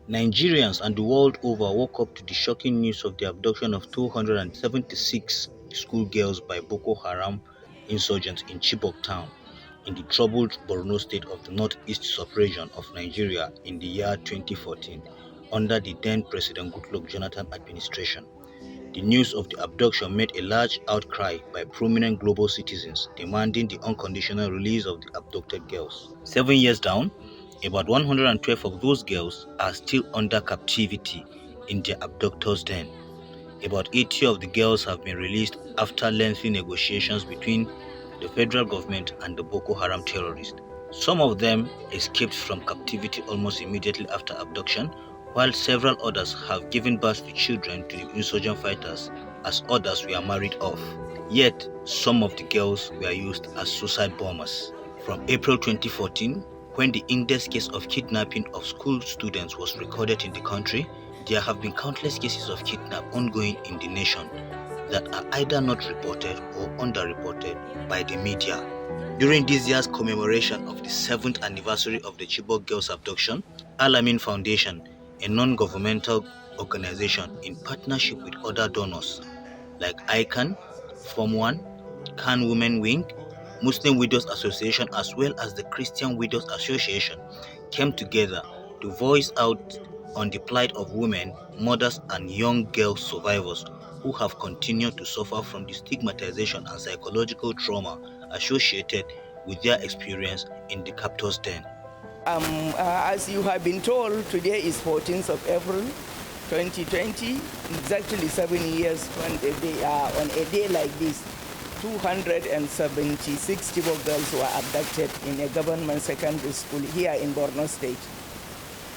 Nigerians and the world over woke up to the shocking news of the abduction of 276 schoolgirls by Boko Haram insurgents in Chibok town in the troubled Borno state of the northeast sub-region of Nigeria in the year 2014 under the then President Goodluck Jonathan administration. The news of the abduction made a large outcry by prominent global citizens demanding the unconditional release of the abducted girls. 7 years down, about 112 of those girls are still under captivity in their abductors' den. About 80 of the girls have been released after lengthy negotiations between the federal government and the Boko Haram terrorists. Some of them escaped from captivity almost immediately after abduction, while several others have given birth to children to the insurgent fighters, as others were married off. Yet, some of the girls were used as suicide bombers. From April 2014, when the index case of kidnapping of school students was recorded in the country, there have been countless cases of kidnapping ongoing in the nation that are either not reported or underreported by the media. During this year's commemoration of the 7th anniversary of the Chibok girls' abduction, Al-Amin Foundation, a non-governmental organization in partnership with other donors like ICANN, Form 1, Can Women Wing, Muslim Widows Association, as well as the Christian Widows Association, came together to voice out on the plight of women, mothers, and young girl survivors who have continued to suffer from the stigmatization and psychological trauma associated with their experience in the captor's den. As you have been told, today is 14th of April 2020, exactly 7 years on a day like this. 276 Chibok girls were abducted in a government secondary school here in Borno State.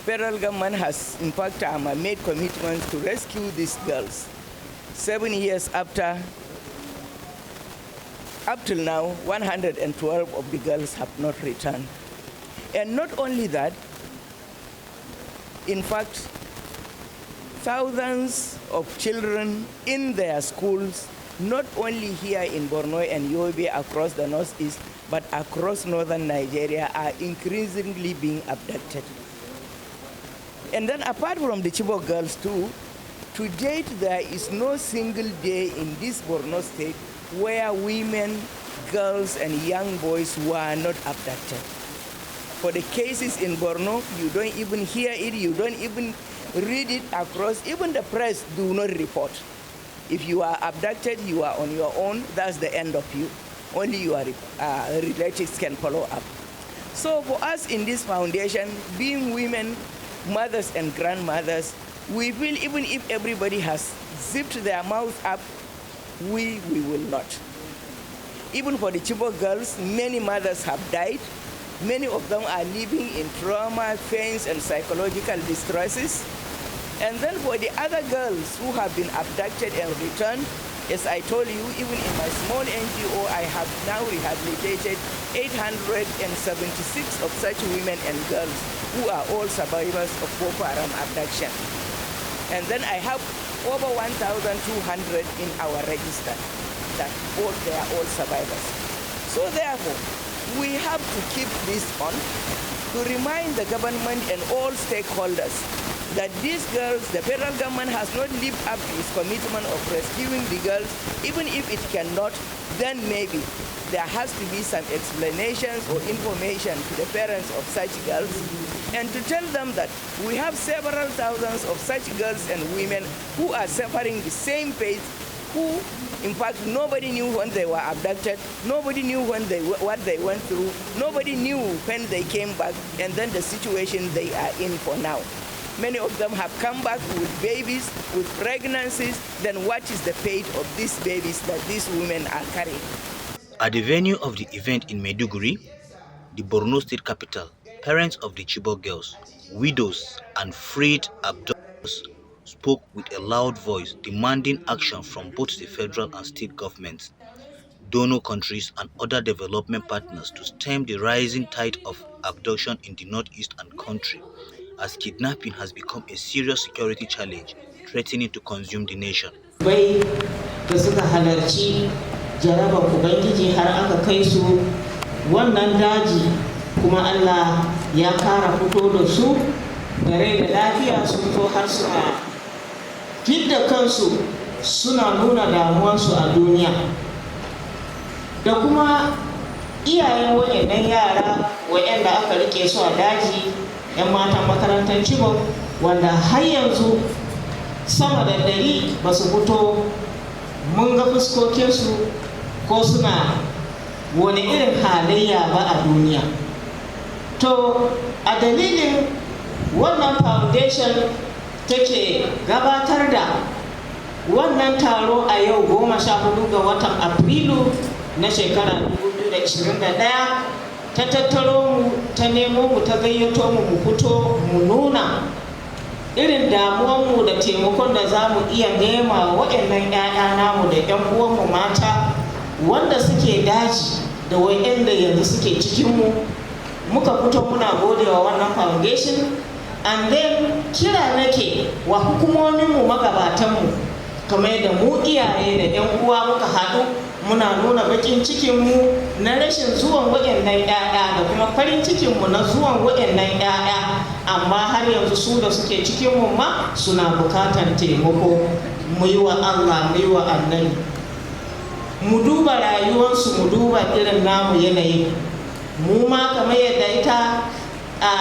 Federal government has in fact made commitments to rescue these girls. 7 years after, up till now, 112 of the girls have not returned. And not only that, in fact, thousands of children in their schools, not only here in Borno and Yobe across the northeast, but across northern Nigeria, are increasingly being abducted. And then apart from the Chibok girls too, to date there is no single day in this Borno state where women, girls, and young boys were not abducted. For the cases in Borno, you don't even hear it, you don't even read it across, even the press do not report. If you are abducted, you are on your own, that's the end of you. Only your relatives can follow up. So for us in this foundation, being women, mothers and grandmothers, we feel even if everybody has zipped their mouth up, we will not. Even for the Chibok girls, many mothers have died. Many of them are living in trauma, pains, and psychological distresses. And then for the other girls who have been abducted and returned, as I told you, even in my small NGO, I have now rehabilitated 876 of such women and girls who are all survivors of Boko Haram abduction. And then I have over 1,200 in our register that they are all survivors. So therefore, we have to keep this on to remind the government and all stakeholders that these girls, the federal government has not lived up to its commitment of rescuing the girls. Even if it cannot, then maybe there has to be some explanations or information to the parents of such girls, and to tell them that we have several thousands of such girls and women who are suffering the same fate, who, in fact, nobody knew when they were abducted, nobody knew what they went through, nobody knew when they came back, and then the situation they are in for now. Many of them have come back with babies, with pregnancies. Then what is the fate of these babies that these women are carrying? At the venue of the event in Maiduguri, the Borno state capital, parents of the Chibok girls, widows, and freed abductees spoke with a loud voice demanding action from both the federal and state governments, donor countries, and other development partners to stem the rising tide of abduction in the northeastern country, as kidnapping has become a serious security challenge threatening to consume the nation. Bai da suka halarci jarabar Ubangiji har aka kai su wannan daji, kuma Allah ya kara fito da su da rai da lafiya sun zo har suna fidda kansu suna nuna damuwarsu a duniya, da kuma iyayen waɗannan yara waɗanda aka rike su a daji, 'yan matan makarantar Chibok, wanda har yanzu sama da 100 ba su fito mun ga fuskokinsu ko suna wani irin halayya ba a duniya. To a dalilin wannan foundation take gabatar da wannan taro a yau 14 ga watan Afrilu na shekara 2021, ta tattaro mu, ta nemo mu, ta gayyato mu mu fito mu nuna irin damuwanmu da taimakon da za mu iya nema waɗannan 'ya'ya namu da 'yan uwanmu mata wanda suke daji da waɗanda yanzu suke cikinmu. Muka fito muna godewa wannan foundation, and then kira nake wa hukumominmu magabatanmu, kamar yadda mu iyaye da 'yan uwa muka haɗu muna nuna bakin cikinmu na rashin zuwan waɗannan 'ya'ya da kuma farin cikinmu na zuwan waɗannan 'ya'ya, amma har yanzu su da suke cikinmu ma suna bukatar taimako. Mu yi wa Allah, mu yi wa Annabi, mu duba rayuwarsu, mu duba irin namu yanayin. Mu ma kamar yadda ita a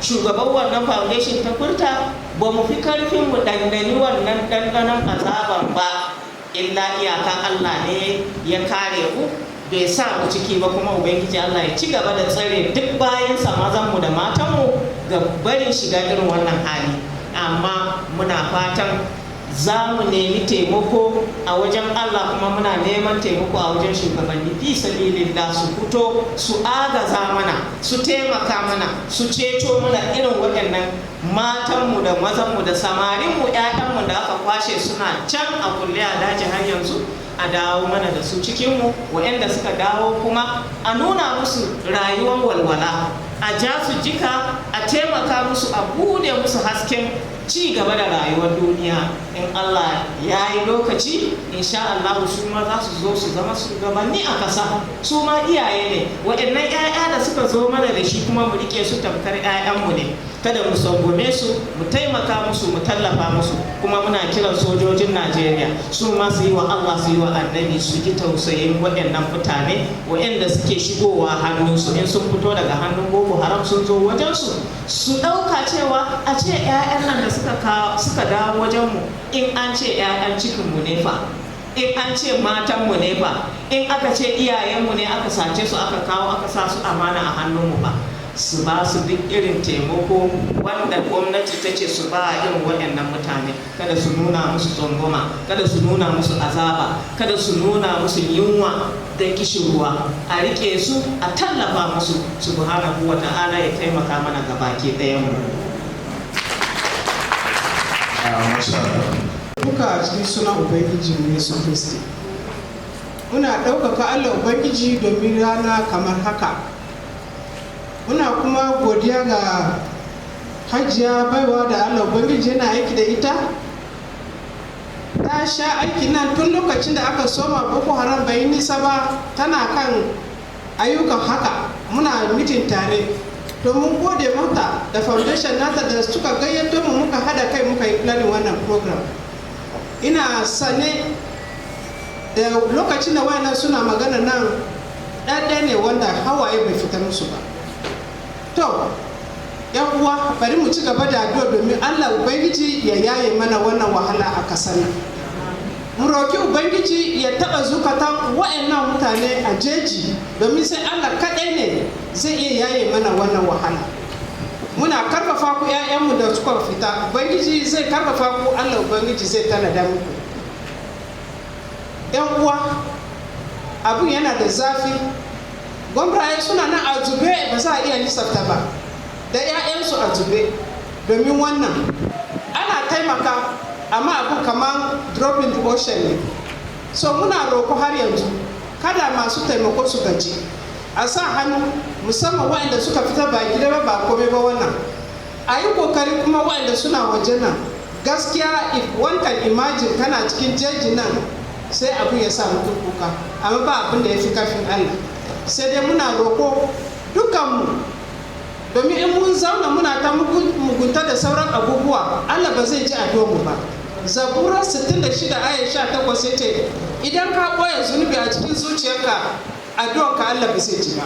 shugaban wannan foundation ta furta, ba mu fi karfin mu dandani wannan dandanon azaban ba, illa iyakan Allah ne ya kare mu, bai sa mu ciki ba. Kuma Ubangiji Allah ya ci gaba da tsare duk bayansa, mazanmu da matanmu, ga barin shiga irin wannan hali. Amma muna fatan za mu nemi taimako a wajen Allah, kuma muna neman taimako a wajen shugabanni fi sabilillah, su fito su agaza mana, su taimaka mana, su ceto mana irin waɗannan matanmu da mazanmu da samarinmu, 'ya'yanmu da aka kwashe suna can a kulle a daji har yanzu, a dawo mana da su cikinmu. Waɗanda suka dawo kuma a nuna musu rayuwar walwala, a ja su jika, a taimaka musu, a bude musu hasken ci gaba da rayuwar duniya. In Allah ya yi lokaci, insha Allah su ma za su zo su zama shugabanni a ƙasa, su ma iyaye ne. Waɗannan 'ya'ya da suka zo mana da shi kuma mu rike su tamkar 'ya'yanmu ne, kada mu sangome su, mu taimaka musu, mu tallafa musu. Kuma muna kiran sojojin Najeriya su ma su yi wa Allah, su yi wa Annabi, su ji tausayin waɗannan mutane waɗanda suke shigowa hannunsu. In sun fito daga hannun Boko Haram sun zo wajensu, su ɗauka cewa a ce 'ya'yan nan da suka dawo wajenmu, in an ce 'ya'yan cikinmu ne fa, in an ce matanmu ne fa, in aka ce iyayenmu ne aka sace su aka kawo aka sa su amana a hannunmu ba, su ba su duk irin taimako wanda gwamnati ta ce su ba irin waɗannan mutane. Kada su nuna musu tsangwama, kada su nuna musu azaba, kada su nuna musu yunwa da kishirwa. A rike su, a tallafa musu. Subhanahu wa ta'ala ya taimaka mana gabaki ɗayan mu. Duka a cikin sunan Ubangiji mu Yesu Kristi, muna ɗaukaka Allah Ubangiji domin rana kamar haka. Muna kuma godiya ga Hajiya baiwa da Allah Ubangiji yana aiki da ita. Ta sha aiki nan tun lokacin da aka soma Boko Haram bai nisa ba, tana kan ayyukan haka. Muna mitin tare, domin gode mata da foundation nata da suka gayyato mu, muka hada kai muka yi planning wannan program. Ina sane da lokacin da wayannan suna magana nan, ɗaɗɗaya ne wanda hawaye bai fita musu ba. To, ‘yan uwa, bari mu ci gaba da addu'a domin Allah Ubangiji ya yaye mana wannan wahala a ƙasar nan. Mu roki Ubangiji ya taɓa zukatan wayannan mutane a jeji, domin sai Allah kaɗai ne zai iya yaye mana wannan wahala. Muna karfafa ku ‘ya'yanmu da suka fita, Ubangiji zai karfafa ku, Allah Ubangiji zai tanada muku. ‘Yan uwa, abin yana da zafi. Gwamnati suna nan a zube, ba za a iya lissafta ba, da 'ya'yansu a zube. Domin wannan ana taimaka, amma abin kamar drop in the ocean ne. So muna roko har yanzu, kada masu taimako su gaji, a sa hannu, musamman waɗanda suka fita ba gida ba kome ba wannan. A yi kokari kuma waɗanda suna waje nan. Gaskiya, if one can imagine kana cikin jeji nan, sai abu ya sa mutum kuka, amma ba abin da ya fi kafin Allah. Sai dai muna roko dukanmu, domin in mun zauna muna ta mugunta da sauran abubuwa, Allah ba zai ji mu ba. Zabura 66 aya 18 yace idan ka ɓoye zunubi a cikin zuciyarka, addu'arka Allah ba zai ji ba.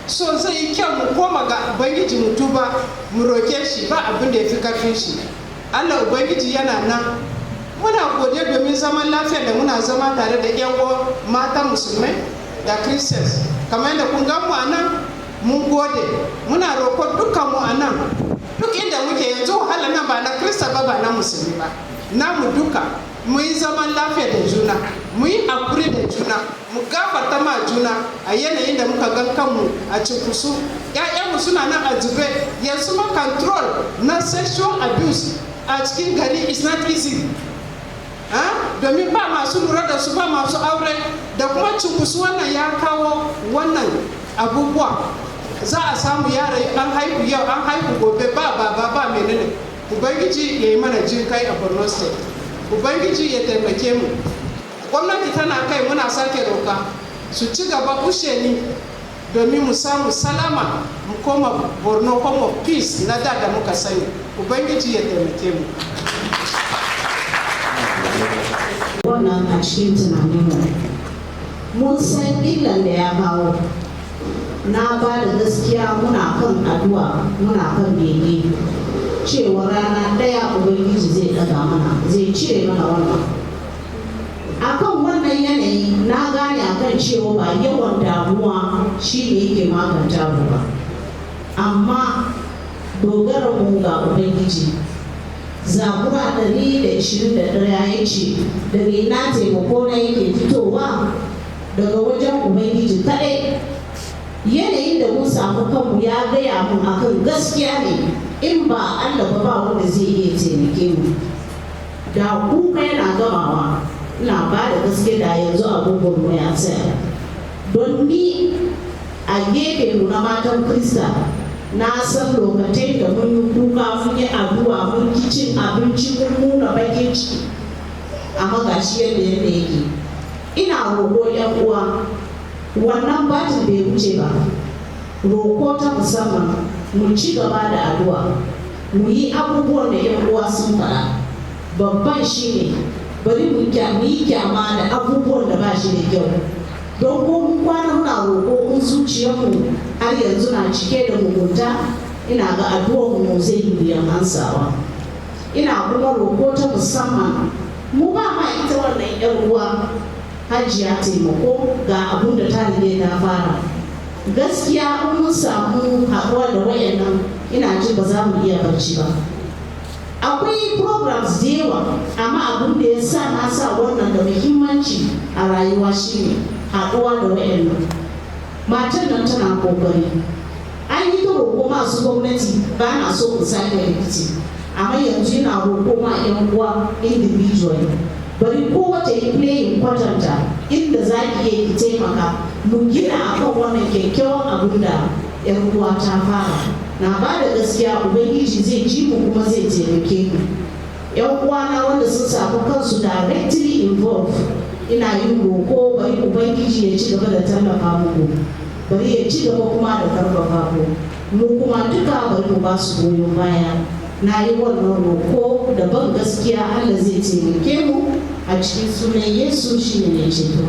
So zai yi kyau mu koma ga Ubangiji mu tuba, mu roke shi, ba abin da ya fi karfin shi. Allah Ubangiji yana nan. Muna godiya domin zaman lafiya da muna zama tare da yan uwa mata musulmai da Christians. Kamar yadda kun gan mu a nan, mun gode. Muna roƙon dukkan mu a nan, duk inda muke yanzu wahala nan ba na Kirista ba na musulmi ba. Namu duka mu yi zaman lafiya da juna, mu yi hakuri da juna, mu gafarta ma juna a yanayin da muka gan kanmu a cikusu. ‘Ya'yanmu suna nan a zube, yanzu ma control na sexual abuse a cikin gari is not easy. Domin ba masu lura da su, ba masu aure, da kuma cikusu wannan ya kawo wannan abubuwa. Za a samu yara an haihu yau, an haihu gobe, ba menene. Ubangiji ya yi mana jin kai a Borno State. Ubangiji ya taimake mu. Gwamnati tana kai, muna sake roka su ci gaba ushe ni domin mu samu salama, mu koma Borno home of peace na da muka sani. Ubangiji ya taimake mu. Wannan a cikin tunaninmu mun san illan da ya kawo. Na ba da gaskiya muna kan addu'a, muna kan bege cewa rana ɗaya Ubangiji zai ɗaga mana, zai cire mana wannan. Akan wannan yanayi na gane akan cewa ba yawan damuwa shi ne yake maganta mu ba, amma dogara mu ga Ubangiji. Zabura 121 ya ce daga ina taimako na yake fitowa, daga wajen Ubangiji kaɗai. Yanayin da mun samu kanmu ya gaya mu akan gaskiya ne, in ba Allah ba wanda zai iya taimake mu. Da kuka yana gamawa, ina ba da gaske da yanzu abubuwan mu ya tsaya. Don ni a gefe mu na matan Krista, na san lokacin da mun yi kuka, mun yi addu'a, mun ki cin abinci, mun nuna bakin ciki, amma ga shi yadda yake. Ina roƙo ‘yan uwa, wannan batin bai wuce ba. Roƙo ta musamman, mu ci gaba da addu'a, mu yi abubuwan da ‘yan uwa sun faɗa. Babban shi ne bari mu yi kyama da abubuwan da ba shi da kyau. Don ko mun kwana muna roƙo in zuciyarmu har yanzu na cike da mugunta, ina ga addu'ar mu zai yi wuyan ansawa. Ina kuma roƙo ta musamman, mu ba ma ita wannan ‘yan uwa Hajiya taimako ga abun da ta rige ta fara. Gaskiya in mun samu haɗuwa da wayannan, ina ji ba za mu iya barci ba. Akwai programs da yawa, amma abun da ya sa na sa wannan da muhimmanci a rayuwa shine haɗuwa da wayannan. Matan nan tana kokari. An yi ta roƙo masu gwamnati, ba na so ku sake rikici, amma yanzu yana roƙo ma 'yan uwa individual. Bari kowace yi playing kwatanta inda za ki iya ki taimaka, mu gina akan wannan kyakkyawan abin da 'yan uwa ta fara. Na ba da gaskiya Ubangiji zai ji mu kuma zai taimake mu. 'Yan uwana wanda sun samu kansu directly involved, ina yin roƙo bari Ubangiji ya ci gaba da tallafa muku, bari ya ci gaba kuma da karfafa ku. Mu kuma duka bari mu ba su goyon baya. Na yi wannan roƙo da ban gaskiya Allah zai taimake mu a cikin sunan Yesu shi ne mai ceto.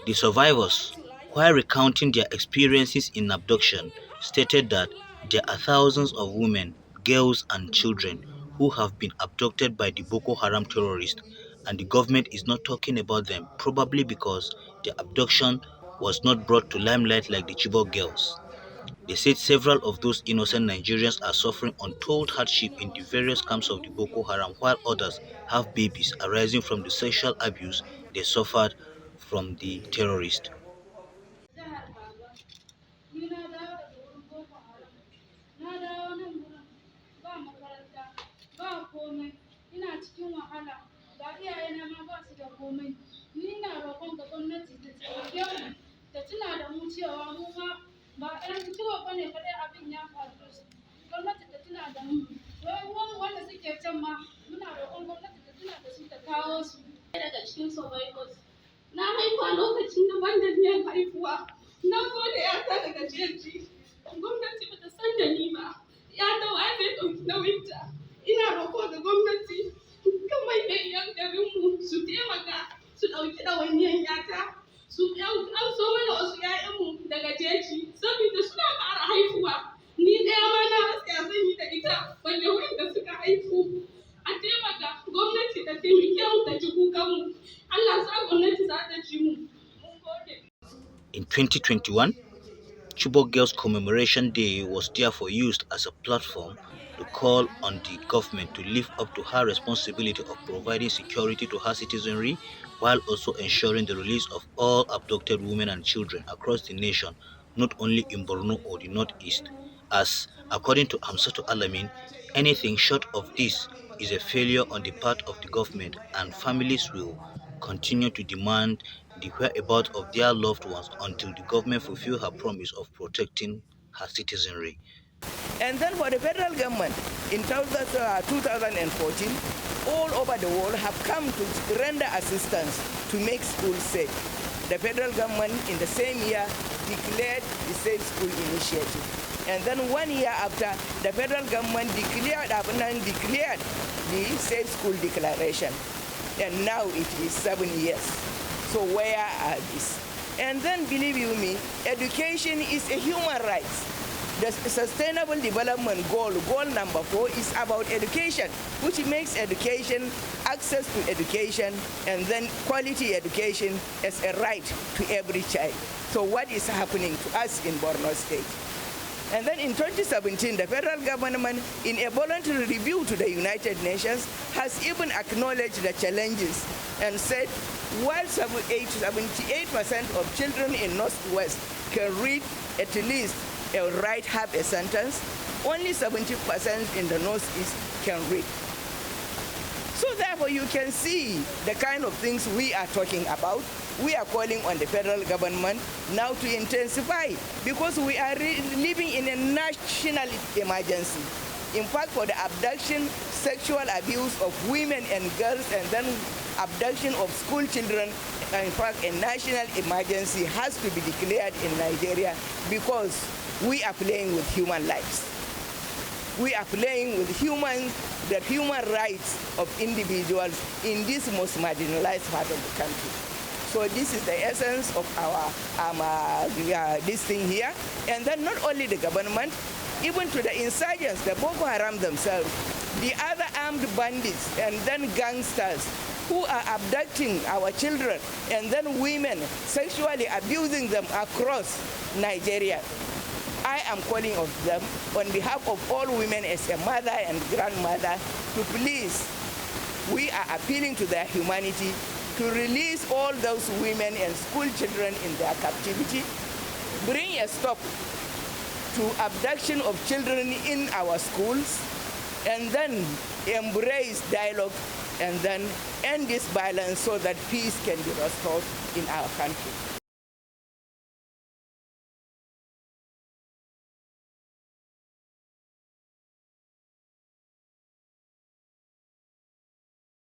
The survivors, while recounting their experiences in abduction, stated that there are thousands of women, girls, and children who have been abducted by the Boko Haram terrorists, and the government is not talking about them, probably because the abduction was not brought to limelight like the Chibok girls. They said several of those innocent Nigerians are suffering untold hardship in the various camps of the Boko Haram, while others have babies arising from the sexual abuse they suffered from the terrorists. ba ɗan ciwo ba ne kaɗai abin ya faru da su. Gwamnati ta tuna da mu. Wai uwanmu wanda suke can ma muna roƙon gwamnati ta tuna da su ta kawo su. Daga cikin survivors. Na haifa lokacin da ban da niyan haihuwa. Na gode ya ta daga jeji. Gwamnati bata san da ni ba. Ya ta wa zai ɗauki nauyinta. Ina roƙo ga gwamnati kan manyan 'yan garinmu su taimaka su ɗauki ɗawainiyar yata. Su an so mana wasu 'ya'yanmu daga jeji saboda suna ƙara haihuwa. Ni ɗaya ma na rasa ya zan yi da ita balle wanda suka haihu. A taimaka gwamnati ta taimake mu ta ji kukanmu. Allah sa gwamnati za ta ji mu. Mun gode. In 2021, Chibok Girls Commemoration Day was therefore used as a platform to call on the government to live up to her responsibility of providing security to her citizenry while also ensuring the release of all abducted women and children across the nation, not only in Borno or the Northeast, as, according to Hamsatu Alamin, anything short of this is a failure on the part of the government, and families will continue to demand the whereabouts of their loved ones until the government fulfill her promise of protecting her citizenry. And then for the federal government, in 2014, all over the world have come to render assistance to make schools safe. The federal government in the same year declared the Safe School Initiative. And then 1 year after, the federal government declared the Safe School Declaration. And now it is 7 years. So where are these? And then believe you me, education is a human right. The Sustainable Development Goal number 4 is about education, which makes education, access to education, and then quality education as a right to every child. So what is happening to us in Borno State? And then in 2017, the federal government, in a voluntary review to the United Nations, has even acknowledged the challenges and said, while 78% of children in Northwest can read at least or write half a sentence, only 70% in the Northeast can read. So therefore you can see the kind of things we are talking about. We are calling on the federal government now to intensify, because we are living in a national emergency. In fact, for the abduction, sexual abuse of women and girls, and then abduction of school children, in fact, a national emergency has to be declared in Nigeria, because we are playing with human lives. We are playing with the human rights of individuals in this most marginalized part of the country. So this is the essence of our this thing here. And then not only the government, even to the insurgents, the Boko Haram themselves, the other armed bandits and then gangsters who are abducting our children and then women, sexually abusing them across Nigeria. I am calling on them on behalf of all women as a mother and grandmother to please, we are appealing to their humanity to release all those women and school children in their captivity, bring a stop to abduction of children in our schools, and then embrace dialogue and then end this violence so that peace can be restored in our country.